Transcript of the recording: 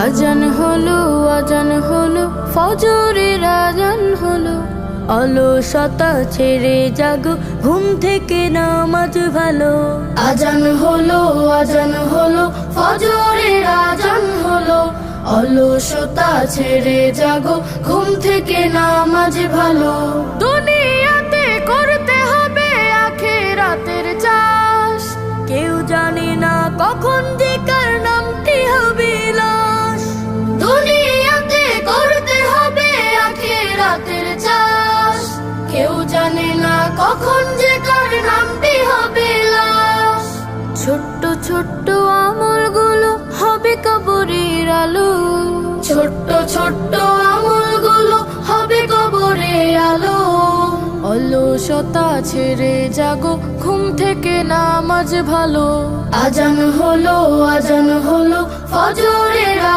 আজান হলো, আজান হলো, ফজরের আজান হলো। অলসতা ছেড়ে জাগো, ঘুম থেকে নামাজ ভালো। আজান হলো, আজান হলো, ফজরের আজান হলো। অলসতা ছেড়ে জাগো, ঘুম থেকে নামাজ ভালো। দুনিয়াতে করতে হবে আখিরাতের চাষ, কেউ জানে না কখন যে কার নামটি হবে লাশ। দুনিয়াতে করতে হবে আখিরাতের চাষ, কেউ জানে না কখন যে কার নামটি হবে লাশ। ছোট্ট ছোট্ট আমলগুলো হবে কবরের আলো। ছোট্ট ছোট্ট আমলগুলো হবে কবরের আলো। অলসতা ছেড়ে জাগো, ঘুম থেকে নামাজ ভালো। আজান হলো, আজান হলো, ফজরের